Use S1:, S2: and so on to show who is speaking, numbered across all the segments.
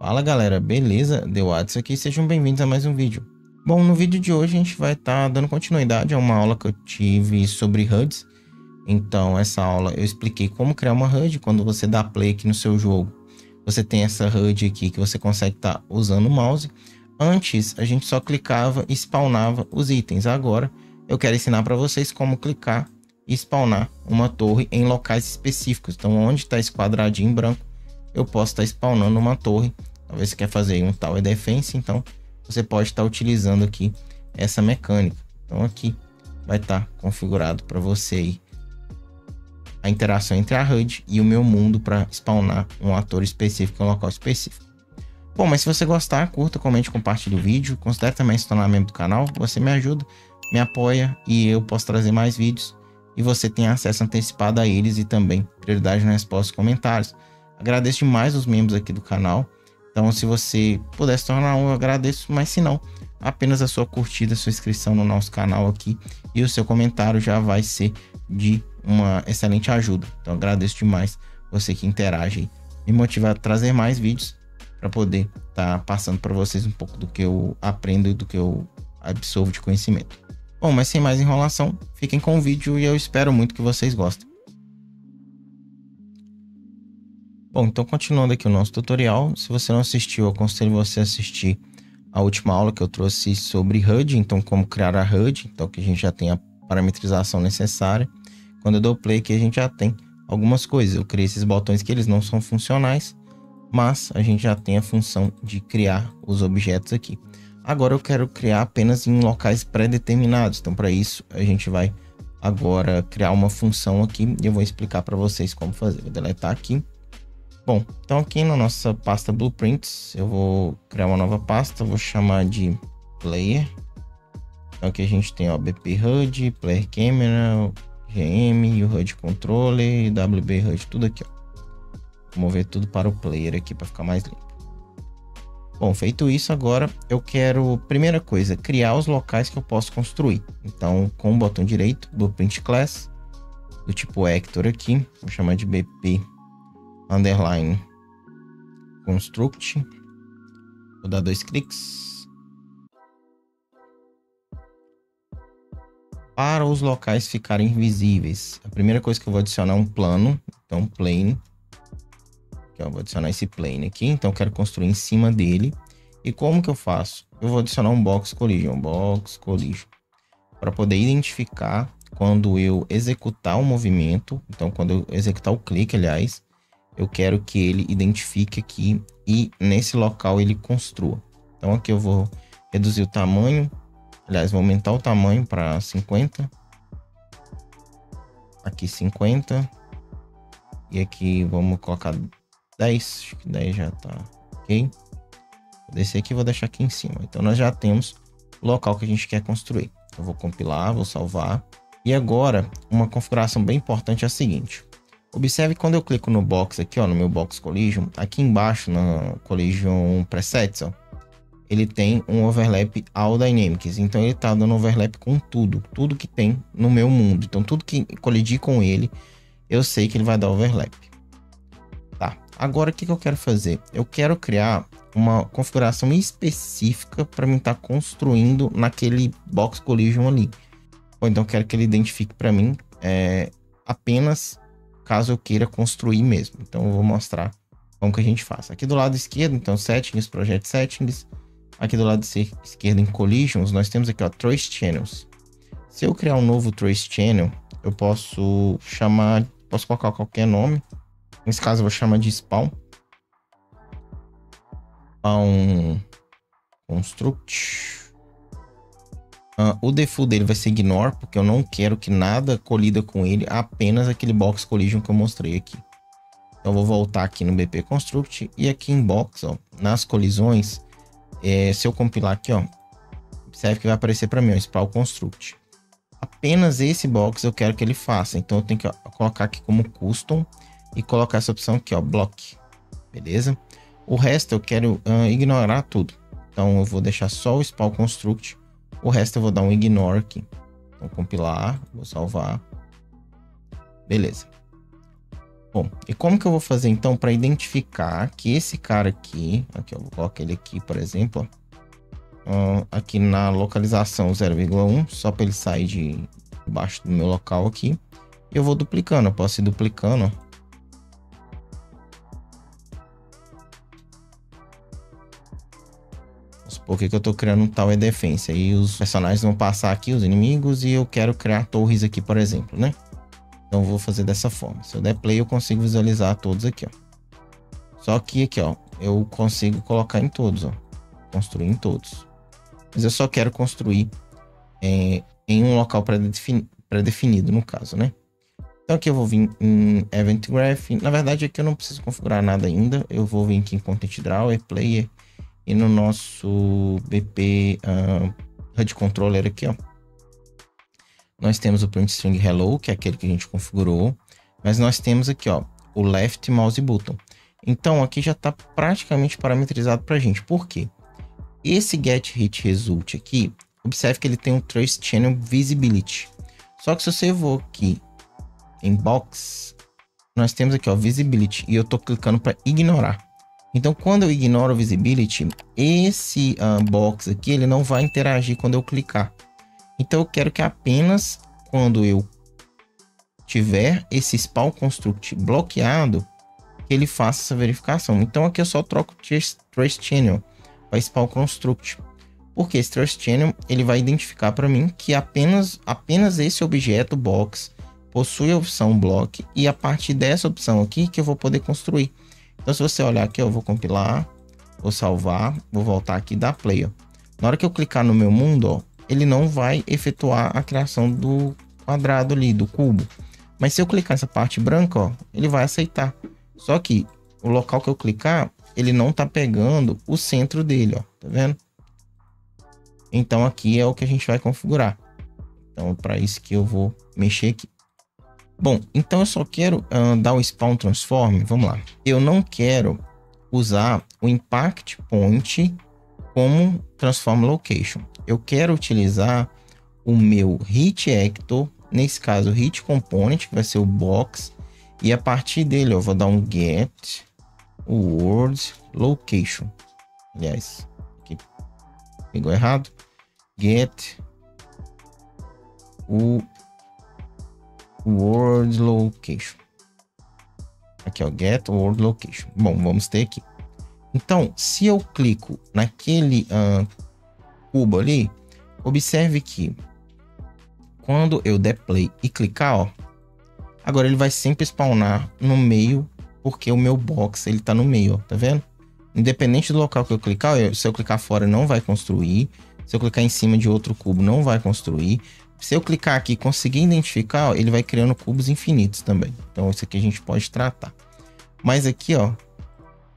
S1: Fala galera, beleza? The Watts aqui, sejam bem-vindos a mais um vídeo. Bom, no vídeo de hoje a gente vai estar dando continuidade a uma aula que eu tive sobre HUDs. Então, essa aula eu expliquei como criar uma HUD. Quando você dá play aqui no seu jogo, você tem essa HUD aqui que você consegue estar usando o mouse. Antes, a gente só clicava e spawnava os itens. Agora, eu quero ensinar para vocês como clicar e spawnar uma torre em locais específicos. Então, onde está esse quadradinho em branco, eu posso estar spawnando uma torre. Talvez você quer fazer um Tower Defense, então você pode estar utilizando aqui essa mecânica. Então aqui vai estar configurado para você aí a interação entre a HUD e o meu mundo para spawnar um ator específico em um local específico. Bom, mas se você gostar, curta, comente, compartilhe o vídeo. Considere também se tornar membro do canal. Você me ajuda, me apoia e eu posso trazer mais vídeos. E você tem acesso antecipado a eles e também prioridade nas respostas e comentários. Agradeço demais os membros aqui do canal. Então, se você puder se tornar um, eu agradeço. Mas se não, apenas a sua curtida, sua inscrição no nosso canal aqui e o seu comentário já vai ser de uma excelente ajuda. Então, agradeço demais você que interage aí. Me motiva a trazer mais vídeos para poder estar passando para vocês um pouco do que eu aprendo e do que eu absorvo de conhecimento. Bom, mas sem mais enrolação, fiquem com o vídeo e eu espero muito que vocês gostem. Bom, então continuando aqui o nosso tutorial, se você não assistiu, eu aconselho você a assistir a última aula que eu trouxe sobre HUD, então como criar a HUD, então que a gente já tem a parametrização necessária. Quando eu dou play aqui a gente já tem algumas coisas, eu criei esses botões que eles não são funcionais, mas a gente já tem a função de criar os objetos aqui. Agora eu quero criar apenas em locais pré-determinados, então para isso a gente vai agora criar uma função aqui e eu vou explicar para vocês como fazer. Vou deletar aqui. Bom, então aqui na nossa pasta Blueprints, eu vou criar uma nova pasta, vou chamar de Player. Então aqui a gente tem ó, BP HUD, Player Camera, GM, e o HUD Controller, WB HUD, tudo aqui. Ó. Vou mover tudo para o Player aqui para ficar mais limpo. Bom, feito isso, agora eu quero, primeira coisa, criar os locais que eu posso construir. Então, com o botão direito, Blueprint Class, do tipo Hector aqui, vou chamar de BP underline construct, vou dar 2 cliques. Para os locais ficarem visíveis, a primeira coisa que eu vou adicionar é um plano, então plane, que eu vou adicionar esse plane aqui, então eu quero construir em cima dele. E como que eu faço? Eu vou adicionar um box collision, para poder identificar quando eu executar o movimento, então quando eu executar o clique, aliás, eu quero que ele identifique aqui e nesse local ele construa. Então aqui eu vou reduzir o tamanho, aliás, vou aumentar o tamanho para 50. Aqui 50. E aqui vamos colocar 10, acho que 10 já tá ok. Vou descer aqui e vou deixar aqui em cima. Então nós já temos o local que a gente quer construir. Eu vou compilar, vou salvar. E agora, uma configuração bem importante é a seguinte. Observe quando eu clico no box aqui, ó, no meu box collision, aqui embaixo na collision presets, ó, ele tem um overlap all dynamics. Então ele tá dando overlap com tudo que tem no meu mundo. Então tudo que colidir com ele, eu sei que ele vai dar overlap. Tá, agora o que eu quero fazer? Eu quero criar uma configuração específica para mim estar construindo naquele box collision ali. Ou então eu quero que ele identifique para mim apenas caso eu queira construir mesmo. Então eu vou mostrar como que a gente faz. Aqui do lado esquerdo, então Settings, Project Settings. Aqui do lado esquerdo em Collisions, nós temos aqui ó, Trace Channels. Se eu criar um novo Trace Channel, eu posso colocar qualquer nome. Nesse caso eu vou chamar de Spawn. Spawn Construct. O default dele vai ser Ignore, porque eu não quero que nada colida com ele, apenas aquele Box Collision que eu mostrei aqui. Então eu vou voltar aqui no BP Construct e aqui em Box, ó, nas colisões, se eu compilar aqui, ó, observe que vai aparecer para mim, ó, Spawn Construct. Apenas esse box eu quero que ele faça, então eu tenho que colocar aqui como Custom e colocar essa opção aqui, ó, Block, beleza? O resto eu quero ignorar tudo, então eu vou deixar só o Spawn Construct. O resto eu vou dar um ignore aqui. Então compilar, vou salvar. Beleza. Bom, e como que eu vou fazer então para identificar que esse cara aqui, eu vou colocar ele aqui, por exemplo, aqui na localização 0,1, só para ele sair de baixo do meu local aqui. E eu vou duplicando, eu posso ir duplicando, ó. Por que eu tô criando um Tower Defense? Aí os personagens vão passar aqui, os inimigos, e eu quero criar torres aqui, por exemplo, né? Então eu vou fazer dessa forma. Se eu der play, eu consigo visualizar todos aqui, ó. Só que aqui, ó, eu consigo colocar em todos, ó. Construir em todos. Mas eu só quero construir em um local pré-definido, no caso, né? Então aqui eu vou vir em Event Graph. Na verdade, aqui eu não preciso configurar nada ainda. Eu vou vir aqui em Content Drawer, Player. E no nosso BP HUD Controller aqui, ó, nós temos o Print String Hello, que é aquele que a gente configurou. Mas nós temos aqui, ó, o Left Mouse Button. Então aqui já está praticamente parametrizado para a gente. Por quê? Esse Get Hit Result aqui, observe que ele tem um Trace Channel Visibility. Só que se você for aqui em Box, nós temos aqui, ó, Visibility. E eu estou clicando para ignorar. Então, quando eu ignoro o Visibility, esse box aqui, ele não vai interagir quando eu clicar. Então, eu quero que apenas quando eu tiver esse Spawn Construct bloqueado, que ele faça essa verificação. Então, aqui eu só troco Trace Channel para Spawn Construct. Porque esse Trace Channel, ele vai identificar para mim que apenas esse objeto box possui a opção Block. E a partir dessa opção aqui que eu vou poder construir. Então, se você olhar aqui, eu vou compilar, vou salvar, vou voltar aqui e dar play, ó. Na hora que eu clicar no meu mundo, ó, ele não vai efetuar a criação do quadrado ali, do cubo. Mas se eu clicar nessa parte branca, ó, ele vai aceitar. Só que o local que eu clicar, ele não tá pegando o centro dele, ó, tá vendo? Então, aqui é o que a gente vai configurar. Então, é para isso que eu vou mexer aqui. Bom, então eu só quero dar o Spawn Transform. Vamos lá. Eu não quero usar o Impact Point como Transform Location. Eu quero utilizar o meu Hit Actor, nesse caso o Hit Component, que vai ser o Box. E a partir dele eu vou dar um Get World Location. Aliás, aqui pegou errado. Get o World Location. Aqui, ó, Get World Location. Bom, vamos ter aqui. Então, se eu clico naquele cubo ali, observe que quando eu der play e clicar, ó, agora ele vai sempre spawnar no meio, porque o meu box ele tá no meio, ó, tá vendo? Independente do local que eu clicar, se eu clicar fora não vai construir. Se eu clicar em cima de outro cubo não vai construir. Se eu clicar aqui e conseguir identificar, ó, ele vai criando cubos infinitos também. Então isso aqui a gente pode tratar. Mas aqui, ó,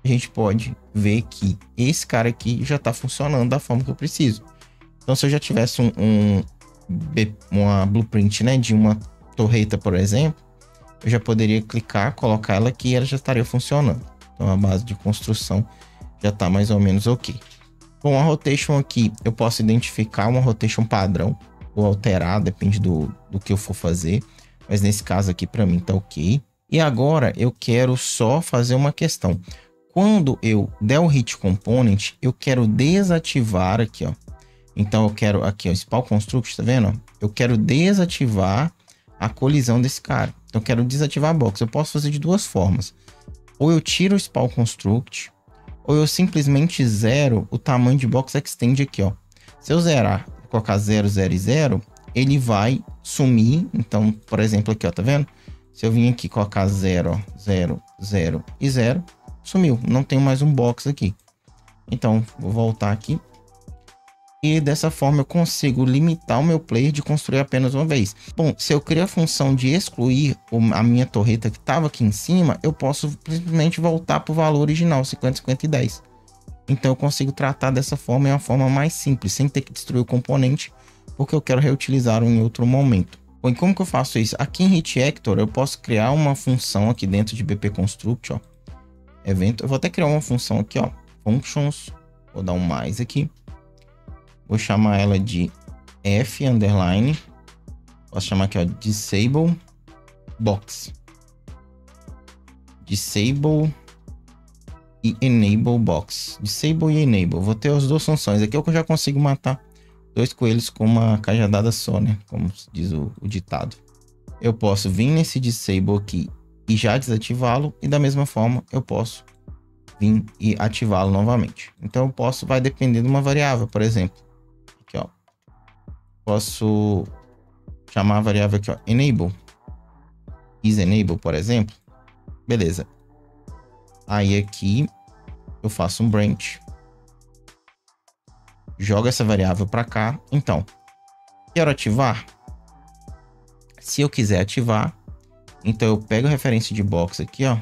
S1: a gente pode ver que esse cara aqui já está funcionando da forma que eu preciso. Então se eu já tivesse uma blueprint, né, de uma torreta, por exemplo, eu já poderia clicar, colocar ela aqui e ela já estaria funcionando. Então a base de construção já está mais ou menos ok. Bom, a rotation aqui eu posso identificar uma rotation padrão ou alterar, depende do que eu for fazer. Mas nesse caso aqui para mim tá ok. E agora eu quero só fazer uma questão. Quando eu der o Hit Component, eu quero desativar aqui, ó. Então eu quero aqui, ó, Spawn Construct, tá vendo? Eu quero desativar a colisão desse cara. Então eu quero desativar a box. Eu posso fazer de duas formas. Ou eu tiro o Spawn Construct, ou eu simplesmente zero o tamanho de box extend aqui, ó. Se eu zerar, colocar 0, 0 e 0, ele vai sumir. Então, por exemplo, aqui, ó, tá vendo? Se eu vim aqui colocar 0, ó, 0, 0 e 0, sumiu. Não tem mais um box aqui. Então, vou voltar aqui. E dessa forma eu consigo limitar o meu player de construir apenas uma vez. Bom, se eu criar a função de excluir a minha torreta que estava aqui em cima, eu posso simplesmente voltar para o valor original, 50, 50 e 10. Então eu consigo tratar dessa forma, é uma forma mais simples, sem ter que destruir o componente, porque eu quero reutilizá-lo em outro momento. Bom, e como que eu faço isso? Aqui em Hit Actor eu posso criar uma função aqui dentro de BP Construct, ó. Evento, eu vou até criar uma função aqui, ó. Functions, vou dar um mais aqui. Vou chamar ela de F underline. Posso chamar aqui, ó, Disable Box. disable e enable box. Disable e enable. Vou ter as duas funções. Aqui eu já consigo matar 2 coelhos com uma cajadada só, né? Como diz o ditado. Eu posso vir nesse disable aqui e já desativá-lo. E da mesma forma eu posso vir e ativá-lo novamente. Então eu posso, vai depender de uma variável, por exemplo. Aqui, ó. Posso chamar a variável aqui, ó, enable. Is-enable, por exemplo. Beleza. Aí aqui eu faço um branch. Jogo essa variável para cá. Então, quero ativar. Se eu quiser ativar, então eu pego a referência de box aqui, ó.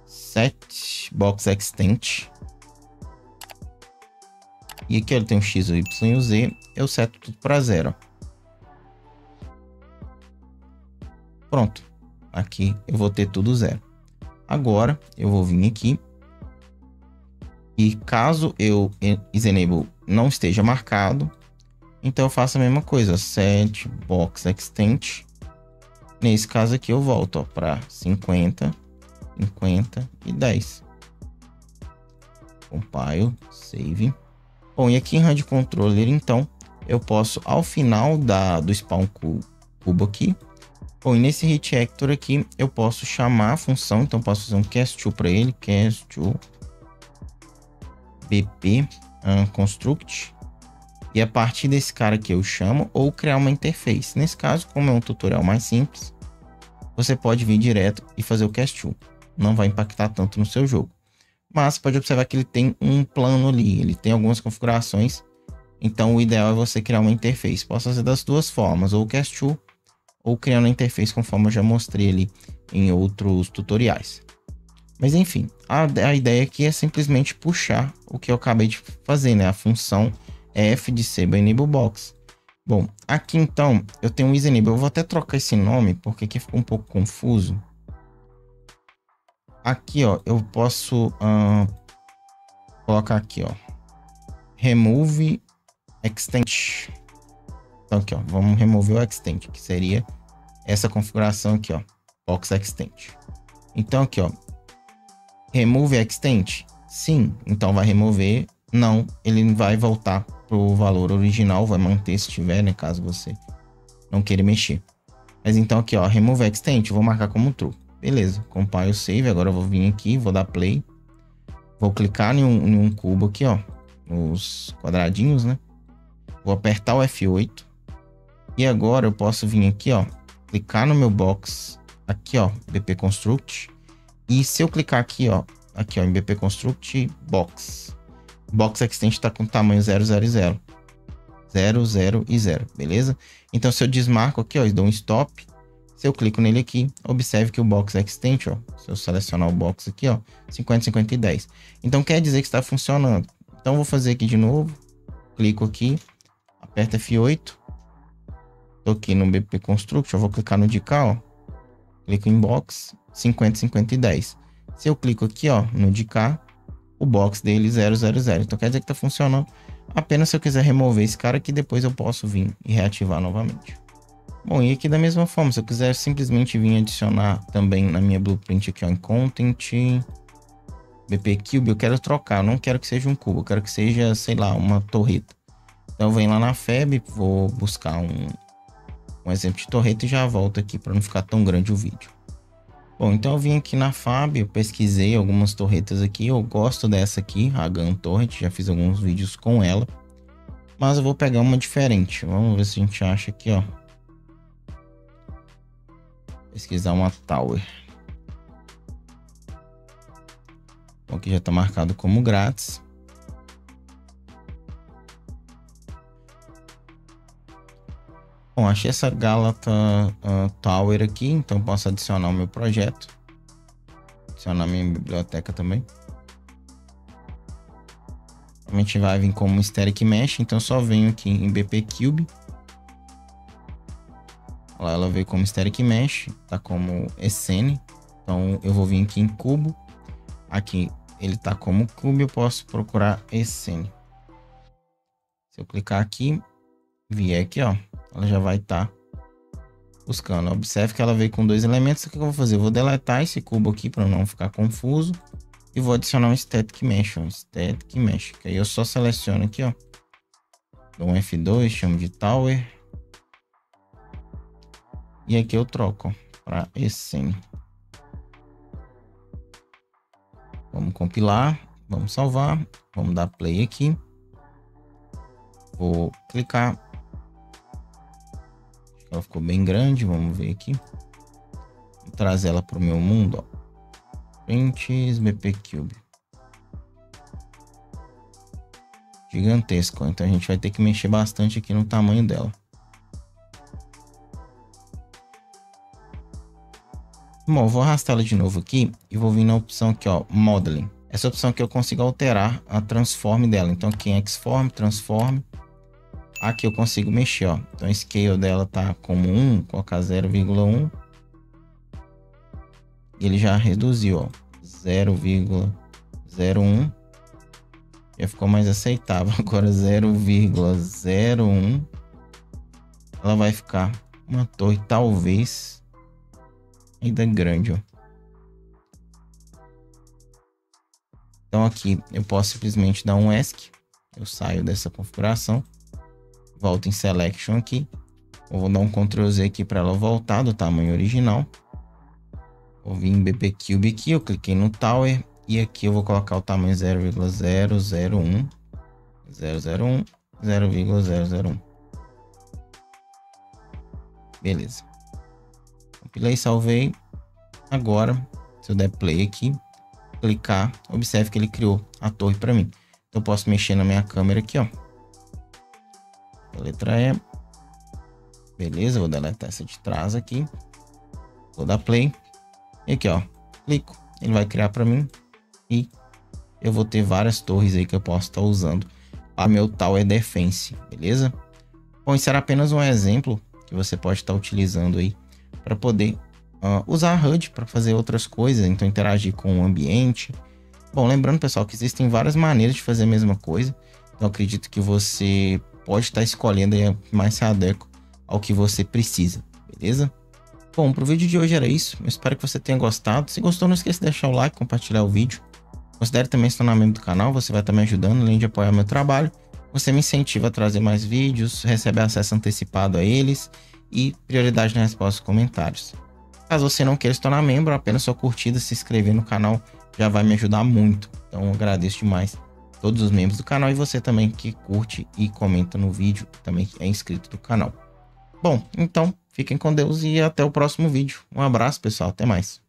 S1: Set box extent. E aqui ele tem um X, o Y e o Z. Eu seto tudo para 0. Pronto. Aqui eu vou ter tudo 0. Agora eu vou vir aqui. E caso eu isEnable não esteja marcado, então eu faço a mesma coisa. Set box extent. Nesse caso aqui eu volto para 50, 50 e 10. Compile, save. Bom, e aqui em Hand Controller, então, eu posso, ao final do spawn cubo aqui, bom, e nesse hit actor aqui, eu posso chamar a função, então posso fazer um cast2 para ele, cast2 bp construct, e a partir desse cara aqui eu chamo, ou criar uma interface. Nesse caso, como é um tutorial mais simples, você pode vir direto e fazer o cast2. Não vai impactar tanto no seu jogo. Mas pode observar que ele tem um plano ali, ele tem algumas configurações. Então o ideal é você criar uma interface. Posso fazer das duas formas, ou o cast2, ou criar uma interface conforme eu já mostrei ali em outros tutoriais. Mas enfim, a ideia aqui é simplesmente puxar o que eu acabei de fazer, né? A função fdisable enable box. Bom, aqui então eu tenho um isEnable. Eu vou até trocar esse nome porque aqui ficou um pouco confuso. Aqui, ó, eu posso colocar aqui, ó, remove extent. Então aqui, ó, vamos remover o extent, que seria essa configuração aqui, ó, box extent. Então aqui, ó, remove extent, sim, então vai remover. Não, ele vai voltar pro valor original, vai manter se tiver, né, caso você não queira mexer. Mas então aqui, ó, remove extent, vou marcar como true. Beleza, compile save. Agora eu vou vir aqui, vou dar play. Vou clicar em um cubo aqui, ó, nos quadradinhos, né? Vou apertar o F8. E agora eu posso vir aqui, ó, clicar no meu box, aqui, ó, BP Construct. E se eu clicar aqui, ó, em BP Construct Box. Box Extent está com tamanho 0, 0 e 0. 0, 0 e 0, beleza? Então se eu desmarco aqui, ó, e dou um stop. Se eu clico nele aqui, observe que o box extent, ó, se eu selecionar o box aqui, ó, 50, 50 e 10. Então quer dizer que está funcionando. Então vou fazer aqui de novo. Clico aqui, aperto F8. Tô aqui no BP Construct, eu vou clicar no de cá, ó. Clico em box, 50, 50 e 10. Se eu clico aqui, ó, no de cá, o box dele 0, 0, 0. Então quer dizer que está funcionando. Apenas se eu quiser remover esse cara aqui, depois eu posso vir e reativar novamente. Bom, e aqui da mesma forma, se eu quiser simplesmente vir adicionar também na minha blueprint aqui, ó, em Content, BP Cube, eu quero trocar, eu não quero que seja um cubo, eu quero que seja, sei lá, uma torreta. Então eu venho lá na FEB, vou buscar um exemplo de torreta e já volto aqui para não ficar tão grande o vídeo. Bom, então eu vim aqui na FAB, eu pesquisei algumas torretas aqui, eu gosto dessa aqui, a Gun Torret, já fiz alguns vídeos com ela. Mas eu vou pegar uma diferente, vamos ver se a gente acha aqui, ó. Pesquisar uma Tower. Bom, aqui já está marcado como grátis. Bom, achei essa Galata Tower aqui, então posso adicionar o meu projeto. Adicionar minha biblioteca também. A gente vai vir como Static Mesh, então só venho aqui em BP Cube. Lá ela veio como Static Mesh, tá como Scene. Então eu vou vir aqui em cubo. Aqui ele tá como cube, eu posso procurar Scene. Se eu clicar aqui, vier aqui, ó, ela já vai estar buscando. Observe que ela veio com 2 elementos. O que eu vou fazer? Eu vou deletar esse cubo aqui para não ficar confuso. E vou adicionar um Static Mesh. Static Mesh. Que aí eu só seleciono aqui, ó. Dou um F2, chamo de Tower. E aqui eu troco para Essen. Vamos compilar. Vamos salvar. Vamos dar play aqui. Vou clicar. Ela ficou bem grande. Vamos ver aqui. Vou trazer ela para o meu mundo, ó. Prints BP Cube. Gigantesco. Então a gente vai ter que mexer bastante aqui no tamanho dela. Bom, eu vou arrastar ela de novo aqui e vou vir na opção aqui, ó, Modeling. Essa opção aqui eu consigo alterar a transform dela. Então aqui em Xform, Transform. Aqui eu consigo mexer, ó. Então a scale dela tá como 1, colocar 0,1. Ele já reduziu, ó, 0,01. Já ficou mais aceitável. Agora 0,01. Ela vai ficar uma torre talvez ainda grande, ó. Então aqui eu posso simplesmente dar um ESC. Eu saio dessa configuração. Volto em Selection aqui. Eu vou dar um Ctrl Z aqui para ela voltar do tamanho original. Vou vir em BP Cube aqui, eu cliquei no Tower e aqui eu vou colocar o tamanho 0,001, 0,001. Beleza. Compilei, salvei. Agora, se eu der play aqui, clicar, observe que ele criou a torre para mim. Então eu posso mexer na minha câmera aqui, ó. A letra E. Beleza, vou deletar essa de trás aqui. Vou dar play. E aqui, ó, clico, ele vai criar para mim e eu vou ter várias torres aí que eu posso estar usando para meu Tower Defense, beleza? Bom, isso era apenas um exemplo que você pode estar utilizando aí para poder usar a HUD para fazer outras coisas, então interagir com o ambiente. Bom, lembrando, pessoal, que existem várias maneiras de fazer a mesma coisa, então acredito que você pode estar escolhendo aí mais se adequa ao que você precisa, beleza? Bom, pro vídeo de hoje era isso. Eu espero que você tenha gostado. Se gostou, não esqueça de deixar o like, compartilhar o vídeo. Considere também se tornar membro do canal. Você vai estar me ajudando, além de apoiar meu trabalho. Você me incentiva a trazer mais vídeos, recebe acesso antecipado a eles e prioridade na resposta aos comentários. Caso você não queira se tornar membro, apenas sua curtida, se inscrever no canal já vai me ajudar muito. Então eu agradeço demais todos os membros do canal e você também que curte e comenta no vídeo, também é inscrito do canal. Bom, então fiquem com Deus e até o próximo vídeo. Um abraço, pessoal. Até mais.